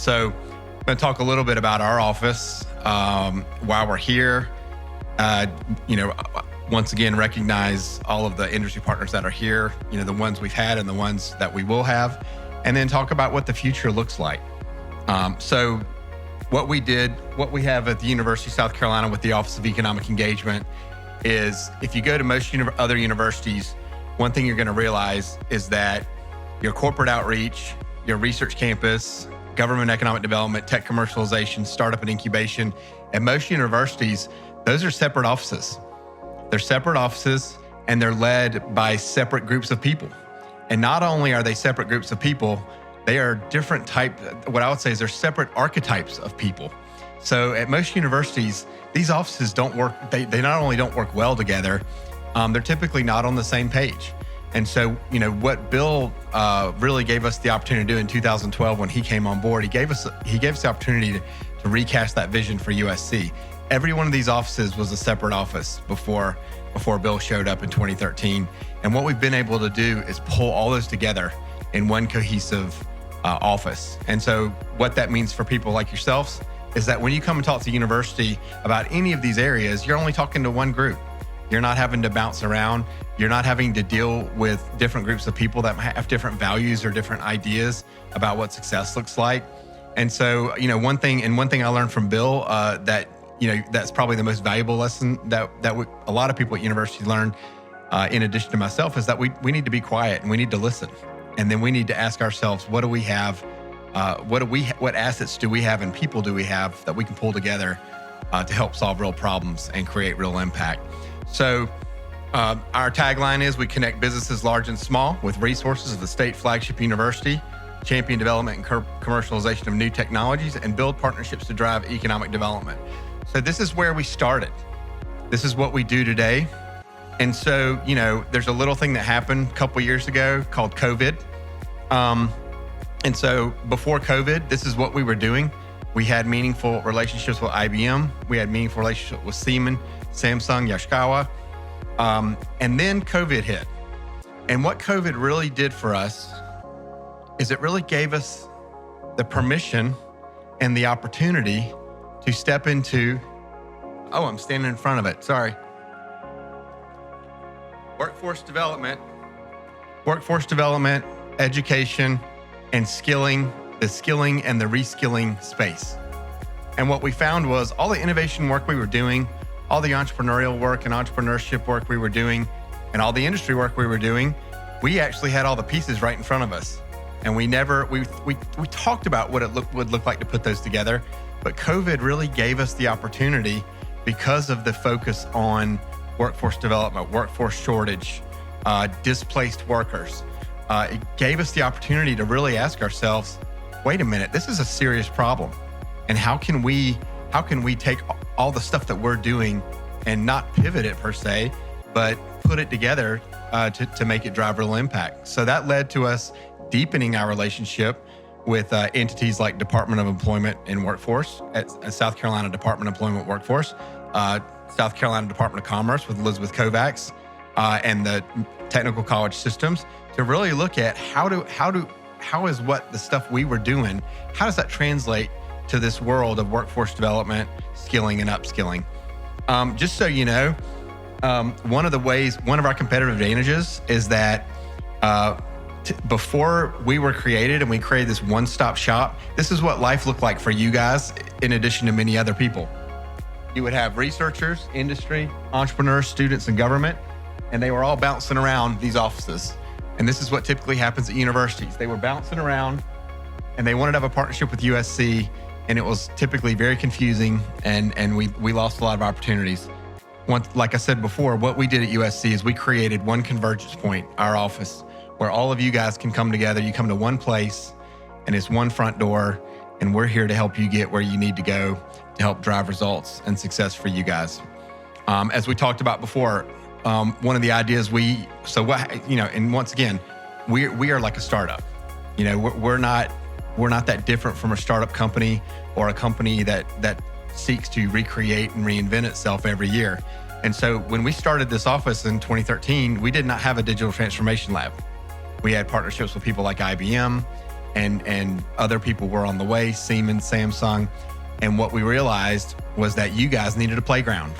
So I'm going to talk a little bit about our office, why we're here. Once again, recognize all of the industry partners that are here, the ones we've had and the ones that we will have, and then talk about what the future looks like. So what we have at the University of South Carolina with the Office of Economic Engagement is, if you go to most other universities, one thing you're going to realize is that your corporate outreach, your research campus, government economic development, tech commercialization, startup and incubation, at most universities, those are separate offices. They're separate offices, and they're led by separate groups of people. And not only are they separate groups of people, they are different what I would say is they're separate archetypes of people. So at most universities, these offices don't work, they not only don't work well together, they're typically not on the same page. And so, what Bill really gave us the opportunity to do in 2012 when he came on board, he gave us the opportunity to recast that vision for USC. Every one of these offices was a separate office before Bill showed up in 2013. And what we've been able to do is pull all those together in one cohesive office. And so what that means for people like yourselves is that when you come and talk to university about any of these areas, you're only talking to one group. You're not having to bounce around. You're not having to deal with different groups of people that have different values or different ideas about what success looks like. And so, one thing I learned from Bill that's probably the most valuable lesson that a lot of people at universities learn, in addition to myself, is that we need to be quiet and we need to listen. And then we need to ask ourselves, what do we have? What assets do we have and people do we have that we can pull together to help solve real problems and create real impact? So our tagline is, we connect businesses large and small with resources of the state flagship university, champion development and commercialization of new technologies, and build partnerships to drive economic development. So this is where we started. This is what we do today. And so, there's a little thing that happened a couple years ago called COVID. And so before COVID, this is what we were doing. We had meaningful relationships with IBM. We had meaningful relationships with Siemens, Samsung, Yaskawa. And then COVID hit. And what COVID really did for us is it really gave us the permission and the opportunity to step into, I'm standing in front of it, sorry. Workforce development, education, and the skilling and the reskilling space. And what we found was all the innovation work we were doing, all the entrepreneurial work and entrepreneurship work we were doing, and all the industry work we were doing, we actually had all the pieces right in front of us. And we talked about what it would look like to put those together, but COVID really gave us the opportunity, because of the focus on workforce development, workforce shortage, displaced workers. It gave us the opportunity to really ask ourselves, wait a minute, this is a serious problem. And how can we take all the stuff that we're doing and not pivot it per se, but put it together to make it drive real impact? So that led to us deepening our relationship with entities like Department of Employment and Workforce, at South Carolina Department of Employment Workforce, South Carolina Department of Commerce with Elizabeth Kovacs, and the technical college systems, to really look at how is what the stuff we were doing, how does that translate to this world of workforce development, skilling and upskilling? Just so you know, one of our competitive advantages is that before we were created and we created this one-stop shop, this is what life looked like for you guys, in addition to many other people. You would have researchers, industry, entrepreneurs, students, and government, and they were all bouncing around these offices. And this is what typically happens at universities. They were bouncing around, and they wanted to have a partnership with USC, and it was typically very confusing, and we lost a lot of opportunities. Like I said before, what we did at USC is we created one convergence point, our office, where all of you guys can come together. You come to one place, and it's one front door, and we're here to help you get where you need to go to help drive results and success for you guys. As we talked about before, one of the ideas and once again, we are like a startup. We're not that different from a startup company or a company that seeks to recreate and reinvent itself every year. And so when we started this office in 2013, we did not have a digital transformation lab. We had partnerships with people like IBM and other people were on the way, Siemens, Samsung. And what we realized was that you guys needed a playground.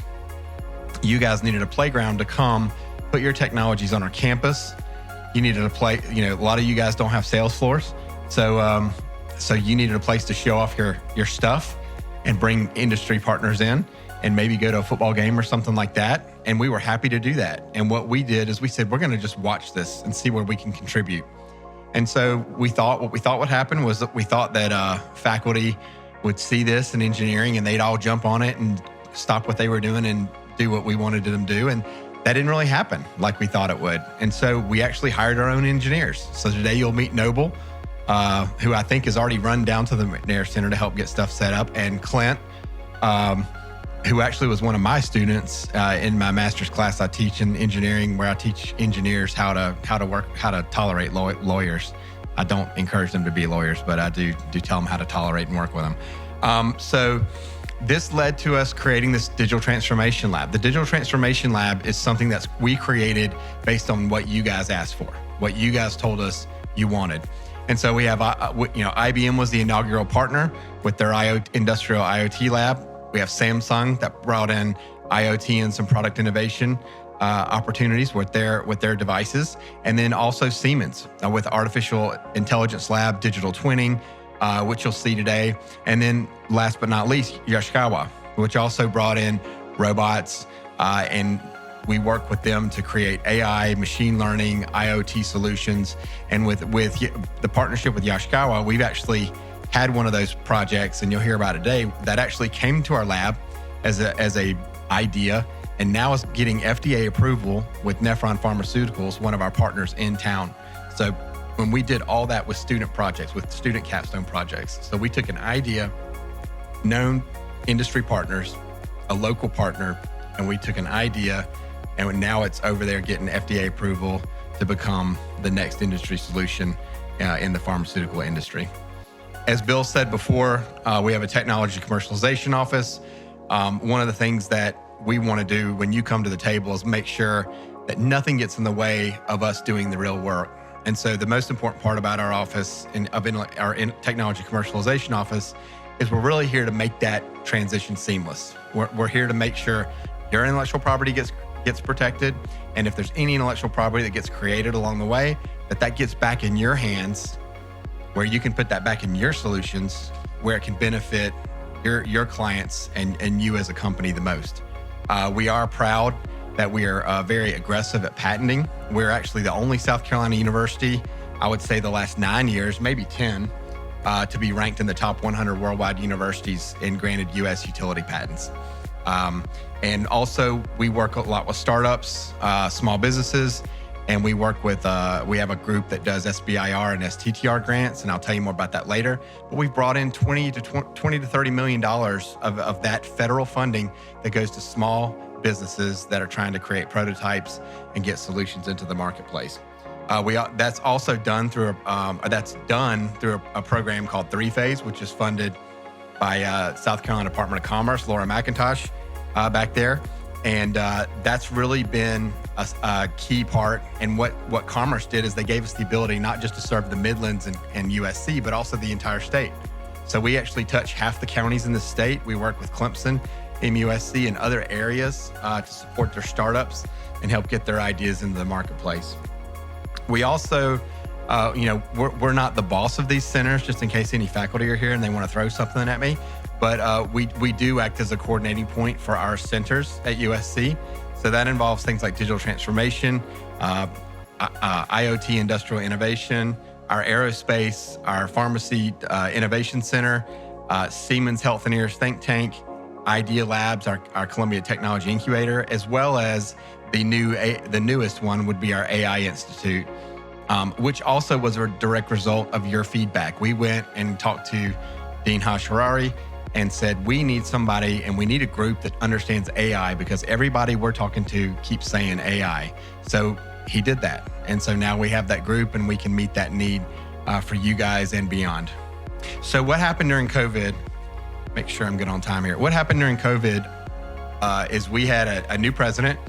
You guys needed a playground to come put your technologies on our campus. You needed a lot of you guys don't have sales floors. So you needed a place to show off your stuff and bring industry partners in and maybe go to a football game or something like that. And we were happy to do that. And what we did is we said, we're going to just watch this and see where we can contribute. And so what we thought would happen was that we thought that faculty would see this in engineering and they'd all jump on it and stop what they were doing and do what we wanted them to do. And that didn't really happen like we thought it would. And so we actually hired our own engineers. So today you'll meet Noble, who I think has already run down to the McNair Center to help get stuff set up, and Clint, who actually was one of my students in my master's class I teach in engineering, where I teach engineers how to tolerate lawyers. I don't encourage them to be lawyers, but I do tell them how to tolerate and work with them. So this led to us creating this digital transformation lab. The digital transformation lab is something that we created based on what you guys asked for, what you guys told us you wanted. And so we have, IBM was the inaugural partner with their industrial IoT lab. We have Samsung that brought in IoT and some product innovation opportunities with their devices, and then also Siemens with artificial intelligence lab, digital twinning, which you'll see today. And then last but not least, Yoshikawa, which also brought in robots, and we work with them to create AI, machine learning, IoT solutions. And with the partnership with Yoshikawa, we've actually had one of those projects, and you'll hear about it today, that actually came to our lab as a idea, and now is getting FDA approval with Nephron Pharmaceuticals, one of our partners in town. So when we did all that with student projects, with student capstone projects, so we took an idea, known industry partners, a local partner, and we took an idea, and now it's over there getting FDA approval to become the next industry solution in the pharmaceutical industry. As Bill said before, we have a technology commercialization office. One of the things that we want to do when you come to the table is make sure that nothing gets in the way of us doing the real work. And so the most important part about our office, our technology commercialization office, is we're really here to make that transition seamless. We're here to make sure your intellectual property gets protected, and if there's any intellectual property that gets created along the way, that gets back in your hands, where you can put that back in your solutions, where it can benefit your clients and you as a company the most. We are proud that we are very aggressive at patenting. We're actually the only South Carolina university, I would say the last 9 years, maybe 10, to be ranked in the top 100 worldwide universities and granted U.S. utility patents. And also we work a lot with startups, small businesses, and we work with, we have a group that does SBIR and STTR grants, and I'll tell you more about that later. But we've brought in $20 to $30 million of that federal funding that goes to small businesses that are trying to create prototypes and get solutions into the marketplace. That's also done through a program called 3-Phase, which is funded by South Carolina Department of Commerce, Laura McIntosh back there. And that's really been a key part. And what Commerce did is they gave us the ability not just to serve the Midlands and USC, but also the entire state. So we actually touch half the counties in the state. We work with Clemson, MUSC, and other areas to support their startups and help get their ideas into the marketplace. We also, we're not the boss of these centers, just in case any faculty are here and they want to throw something at me. But we do act as a coordinating point for our centers at USC. So that involves things like digital transformation, IoT industrial innovation, our aerospace, our pharmacy innovation center, Siemens Healthineers think tank, Idea Labs, our Columbia Technology Incubator, as well as the newest one would be our AI Institute, which also was a direct result of your feedback. We went and talked to Dean Harari and said, we need somebody and we need a group that understands AI, because everybody we're talking to keeps saying AI. So he did that. And so now we have that group and we can meet that need for you guys and beyond. So what happened during COVID, make sure I'm good on time here. What happened during COVID is we had a new president.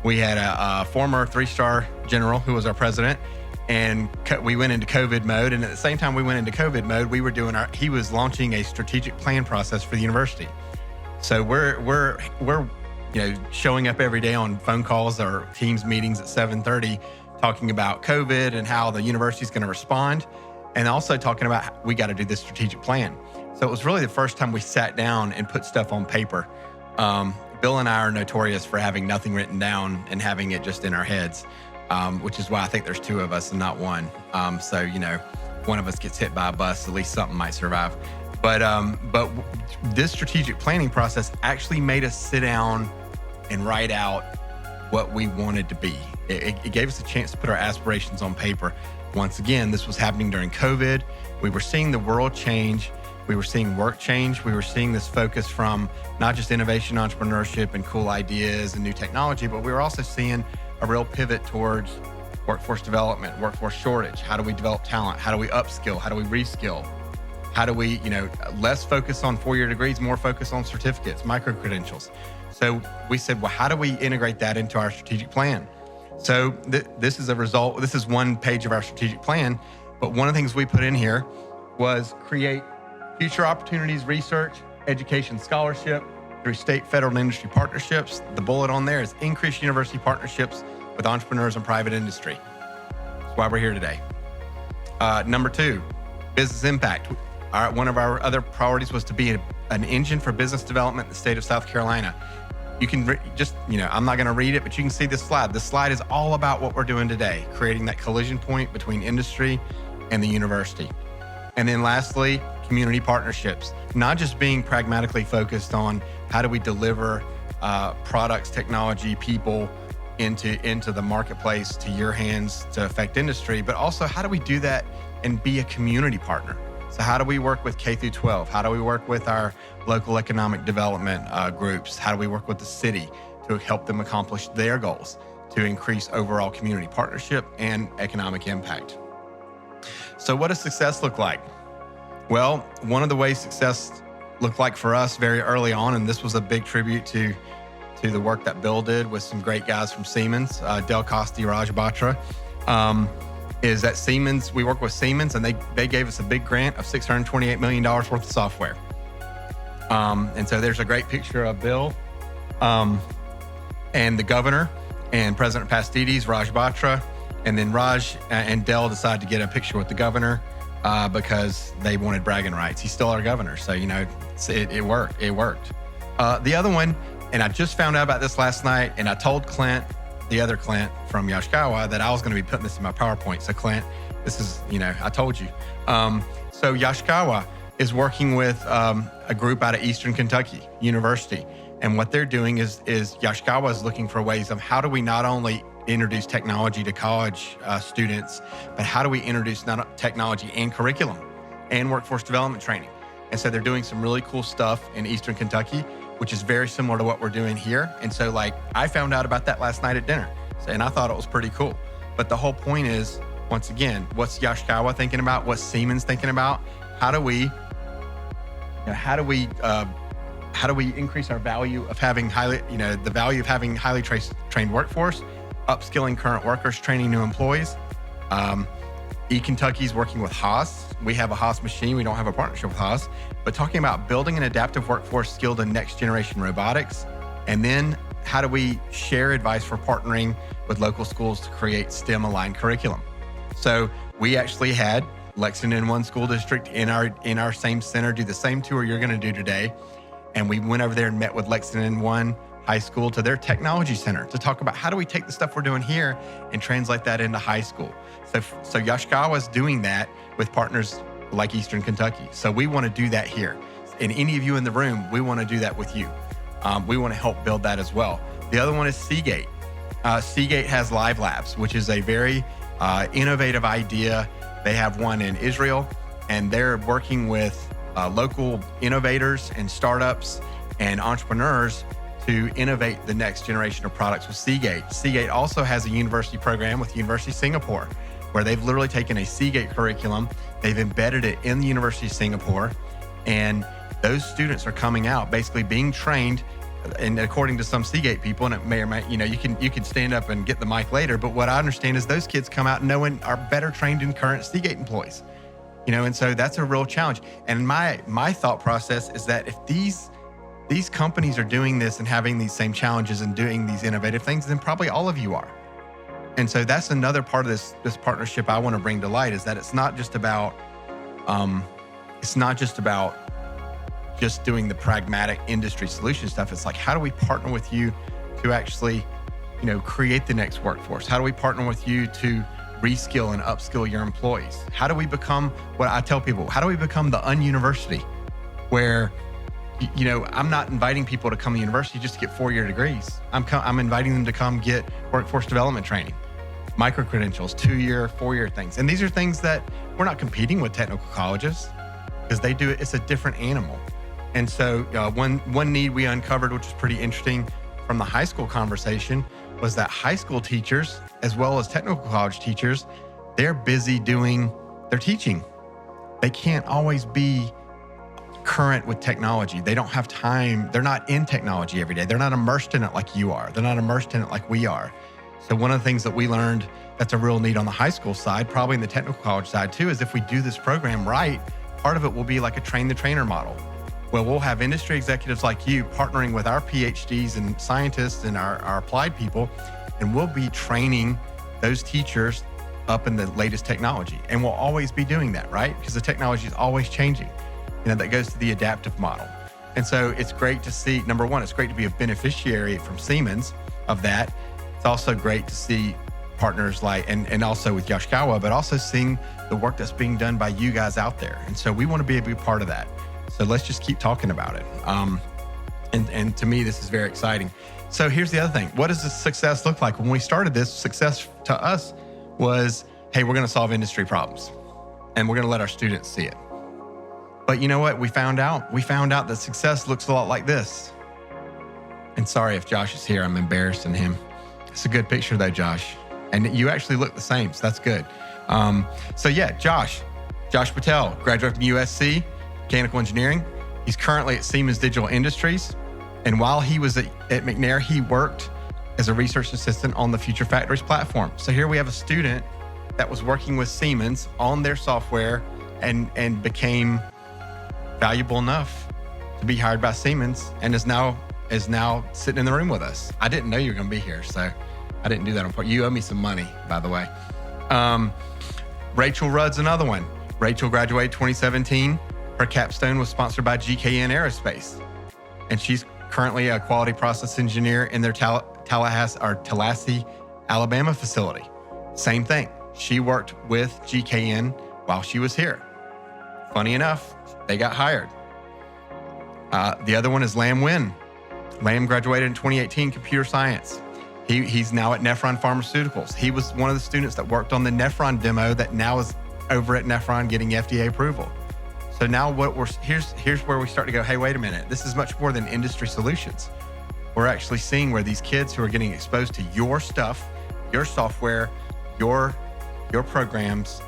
We had a former 3-star general who was our president. and we went into COVID mode. And at the same time we went into COVID mode, he was launching a strategic plan process for the university. So we're showing up every day on phone calls or Teams meetings at 7:30, talking about COVID and how the university is going to respond, and also talking about we got to do this strategic plan. So it was really the first time we sat down and put stuff on paper. Bill and I are notorious for having nothing written down and having it just in our heads, which is why I think there's two of us and not one. So one of us gets hit by a bus, at least something might survive. But this strategic planning process actually made us sit down and write out what we wanted to be. It gave us a chance to put our aspirations on paper. Once again, this was happening during COVID. We were seeing the world change. We were seeing work change. We were seeing this focus from not just innovation, entrepreneurship, and cool ideas and new technology, but we were also seeing a real pivot towards workforce development, workforce shortage. How do we develop talent? How do we upskill? How do we reskill? How do we, less focus on 4-year degrees, more focus on certificates, micro-credentials? So we said, well, how do we integrate that into our strategic plan? So this is a result. This is one page of our strategic plan, but one of the things we put in here was create future opportunities, research, education, scholarship through state, federal, and industry partnerships. The bullet on there is increase university partnerships with entrepreneurs and private industry. That's why we're here today. Number 2, business impact. One of our other priorities was to be an engine for business development in the state of South Carolina. You can I'm not going to read it, but you can see this slide. This slide is all about what we're doing today, creating that collision point between industry and the university. And then lastly, community partnerships, not just being pragmatically focused on how do we deliver products, technology, people into the marketplace, to your hands to affect industry, but also how do we do that and be a community partner? So how do we work with K through 12? How do we work with our local economic development groups? How do we work with the city to help them accomplish their goals to increase overall community partnership and economic impact? So what does success look like? Well, one of the ways success looked like for us very early on, and this was a big tribute to the work that Bill did with some great guys from Siemens, Del Costi, Raj Batra, is that Siemens, we work with Siemens, and they gave us a big grant of $628 million worth of software. And so there's a great picture of Bill and the governor and President Pastides, Raj Batra, and then Raj and Del decided to get a picture with the governor because they wanted bragging rights. He's still our governor, so it worked. It worked. The other one, and I just found out about this last night, and I told Clint, the other Clint from Yoshikawa, that I was going to be putting this in my PowerPoint. So Clint, this is, I told you. So Yoshikawa is working with a group out of Eastern Kentucky University. And what they're doing is Yoshikawa is looking for ways of how do we not only introduce technology to college students, but how do we introduce technology and curriculum and workforce development training? And so they're doing some really cool stuff in Eastern Kentucky, which is very similar to what we're doing here. And so I found out about that last night at dinner, and I thought it was pretty cool. But the whole point is, once again, what's Yoshikawa thinking about? What's Siemens thinking about? How do we increase our value of having highly trained workforce, upskilling current workers, training new employees? eKentucky's working with Haas. We have a Haas machine. We don't have a partnership with Haas, but talking about building an adaptive workforce skilled in next generation robotics. And then how do we share advice for partnering with local schools to create STEM aligned curriculum? So we actually had Lexington One School District in our same center do the same tour you're going to do today. And we went over there and met with Lexington One High School to their technology center to talk about how do we take the stuff we're doing here and translate that into high school. So Yoshikawa is doing that with partners like Eastern Kentucky. So we want to do that here. And any of you in the room, we want to do that with you. We want to help build that as well. The other one is Seagate. Seagate has Live Labs, which is a very innovative idea. They have one in Israel, and they're working with local innovators and startups and entrepreneurs to innovate the next generation of products with Seagate. Seagate also has a university program with University of Singapore, where they've literally taken a Seagate curriculum, they've embedded it in the University of Singapore, and those students are coming out basically being trained and according to some Seagate people, and it may or may, you can stand up and get the mic later, but what I understand is those kids come out knowing are better trained than current Seagate employees, and so that's a real challenge. And my thought process is that if these companies are doing this and having these same challenges and doing these innovative things, then probably all of you are. And so that's another part of this partnership I want to bring to light, is that it's not just about just doing the pragmatic industry solution stuff. It's like, how do we partner with you to actually, create the next workforce? How do we partner with you to reskill and upskill your employees? How do we become, what I tell people, how do we become the ununiversity where, I'm not inviting people to come to university just to get 4-year degrees. I'm inviting them to come get workforce development training, micro-credentials, 2-year, 4-year things. And these are things that we're not competing with technical colleges, because they do it. It's a different animal. And so one need we uncovered, which is pretty interesting from the high school conversation, was that high school teachers, as well as technical college teachers, they're busy doing their teaching. They can't always be current with technology. They don't have time. They're not in technology every day. They're not immersed in it like you are. They're not immersed in it like we are. So one of the things that we learned that's a real need on the high school side, probably in the technical college side too, is if we do this program right, part of it will be like a train the trainer model. Well, we'll have industry executives like you partnering with our PhDs and scientists and our applied people, and we'll be training those teachers up in the latest technology. And we'll always be doing that, right? Because the technology is always changing. That goes to the adaptive model. And so it's great to see, number one, it's great to be a beneficiary from Siemens of that. It's also great to see partners like, and also with Yoshikawa, but also seeing the work that's being done by you guys out there. And so we want to be a big part of that. So let's just keep talking about it. And to me, this is very exciting. So here's the other thing. What does the success look like? When we started this, success to us was, hey, we're going to solve industry problems and we're going to let our students see it. But you know what? We found out that success looks a lot like this. And sorry if Josh is here, I'm embarrassing him. It's a good picture though, Josh. And you actually look the same, so that's good. So yeah, Josh Patel, graduated from USC, mechanical engineering. He's currently at Siemens Digital Industries. And while he was at McNair, he worked as a research assistant on the Future Factories platform. So here we have a student that was working with Siemens on their software and became valuable enough to be hired by Siemens and is now sitting in the room with us. I didn't know you were going to be here, so I didn't do that on purpose. You owe me some money, by the way. Rachel Rudd's another one. Rachel graduated 2017. Her capstone was sponsored by GKN Aerospace, and she's currently a quality process engineer in their Tallahassee, Alabama facility. Same thing. She worked with GKN while she was here. Funny enough, they got hired. The other one is Lam Nguyen. Lam graduated in 2018, computer science. He's now at Nephron Pharmaceuticals. He was one of the students that worked on the Nephron demo that now is over at Nephron getting FDA approval. So now here's where we start to go, hey, wait a minute. This is much more than industry solutions. We're actually seeing where these kids who are getting exposed to your stuff, your software, your programs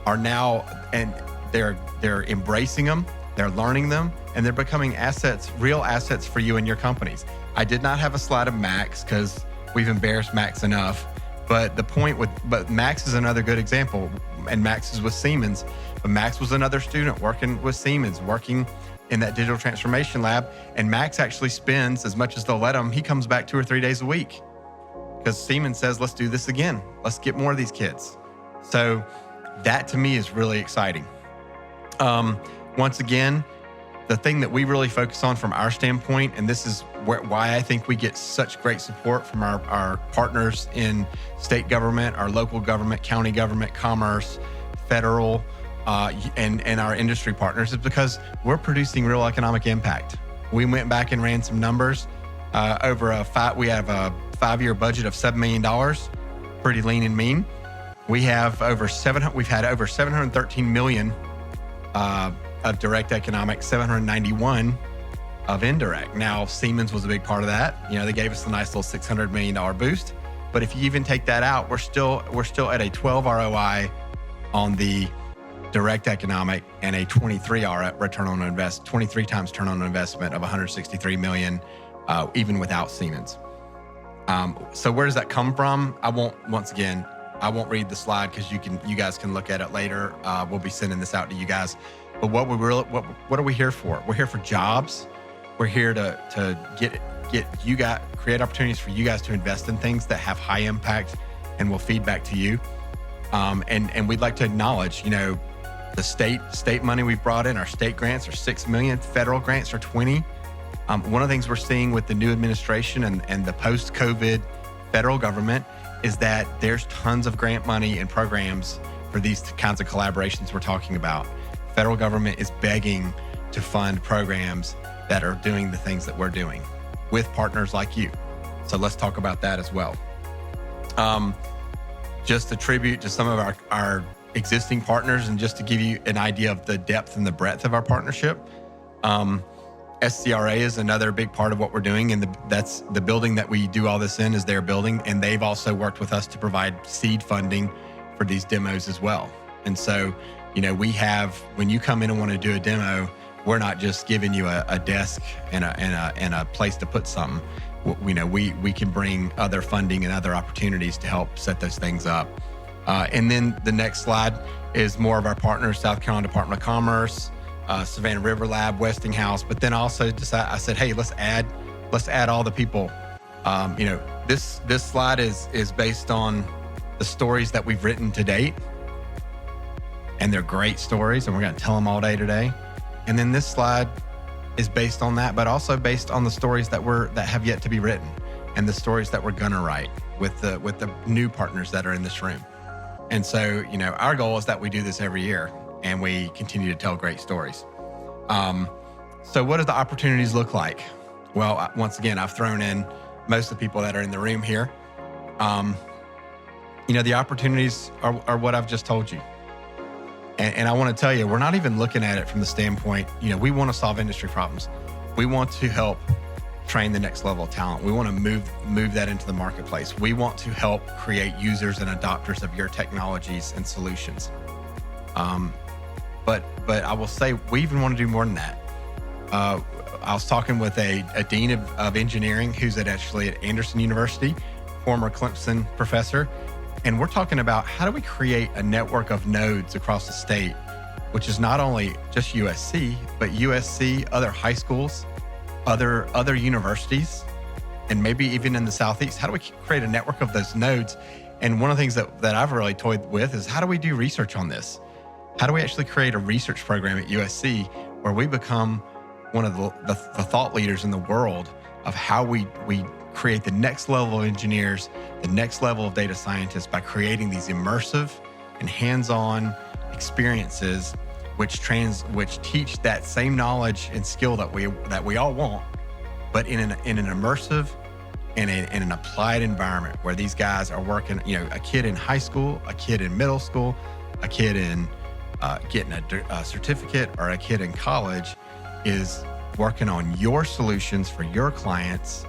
are now, and they're embracing them, they're learning them, and they're becoming assets, real assets for you and your companies. I did not have a slide of Max because we've embarrassed Max enough, but Max is another good example, and Max is with Siemens, but Max was another student working with Siemens, working in that digital transformation lab, and Max actually spends, as much as they'll let him, he comes back 2 or 3 days a week because Siemens says, let's do this again. Let's get more of these kids. So that to me is really exciting. Once again, the thing that we really focus on from our standpoint, and this is why I think we get such great support from our partners in state government, our local government, county government, commerce, federal, and our industry partners, is because we're producing real economic impact. We went back and ran some numbers. We have a 5-year budget of $7 million, pretty lean and mean. We've had over 713 million of direct economic, 791 of indirect. Now, Siemens was a big part of that. They gave us a nice little $600 million boost. But if you even take that out, we're still at a 12 ROI on the direct economic and a 23 times return on investment of 163 million even without Siemens. So where does that come from? I won't read the slide because you guys can look at it later. We'll be sending this out to you guys. But what are we here for? We're here for jobs. We're here to get you guys, create opportunities for you guys to invest in things that have high impact and will feed back to you. And we'd like to acknowledge, the state money we've brought in. Our state grants are $6 million. Federal grants are 20. One of the things we're seeing with the new administration and the post-COVID federal government is that there's tons of grant money and programs for these kinds of collaborations we're talking about. Federal government is begging to fund programs that are doing the things that we're doing with partners like you. So let's talk about that as well. Just a tribute to some of our existing partners, and just to give you an idea of the depth and the breadth of our partnership. SCRA is another big part of what we're doing, and that's the building that we do all this in is their building, and they've also worked with us to provide seed funding for these demos as well. And so, we have, when you come in and want to do a demo, we're not just giving you a desk and a place to put something. We can bring other funding and other opportunities to help set those things up. And then the next slide is more of our partners: South Carolina Department of Commerce, Savannah River Lab, Westinghouse. But then also I said, hey, let's add all the people. This slide is based on the stories that we've written to date, and they're great stories, and we're going to tell them all day today. And then this slide is based on that, but also based on the stories that have yet to be written, and the stories that we're gonna write with the new partners that are in this room. And so, our goal is that we do this every year, and we continue to tell great stories. So what do the opportunities look like? Well, once again, I've thrown in most of the people that are in the room here. The opportunities are what I've just told you. And I want to tell you, we're not even looking at it from the standpoint, we want to solve industry problems. We want to help train the next level of talent. We want to move that into the marketplace. We want to help create users and adopters of your technologies and solutions. But I will say, we even want to do more than that. I was talking with a dean of engineering who's actually at Anderson University, former Clemson professor. And we're talking about how do we create a network of nodes across the state, which is not only just USC, but USC, other high schools, other universities, and maybe even in the Southeast. How do we create a network of those nodes? And one of the things that I've really toyed with is, how do we do research on this? How do we actually create a research program at USC where we become one of the thought leaders in the world of how we create the next level of engineers, the next level of data scientists, by creating these immersive and hands-on experiences which teach that same knowledge and skill that we all want, but in an immersive and in an applied environment where these guys are working. A kid in high school, a kid in middle school, a kid in getting a certificate, or a kid in college is working on your solutions for your clients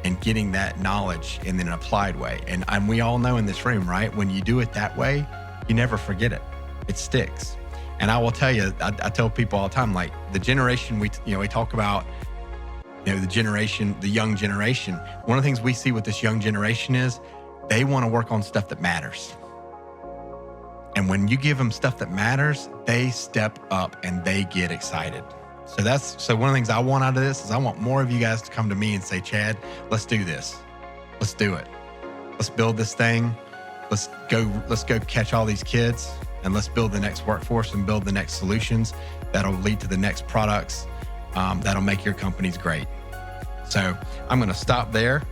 and getting that knowledge in an applied way. And we all know in this room, right? When you do it that way, you never forget it. It sticks. And I will tell you, I tell people all the time, like the generation we talk about, the young generation. One of the things we see with this young generation is they want to work on stuff that matters. And when you give them stuff that matters, they step up and they get excited. So one of the things I want out of this is I want more of you guys to come to me and say, Chad, let's do this. Let's do it. Let's build this thing. Let's go catch all these kids, and let's build the next workforce and build the next solutions that'll lead to the next products that'll make your companies great. So I'm going to stop there.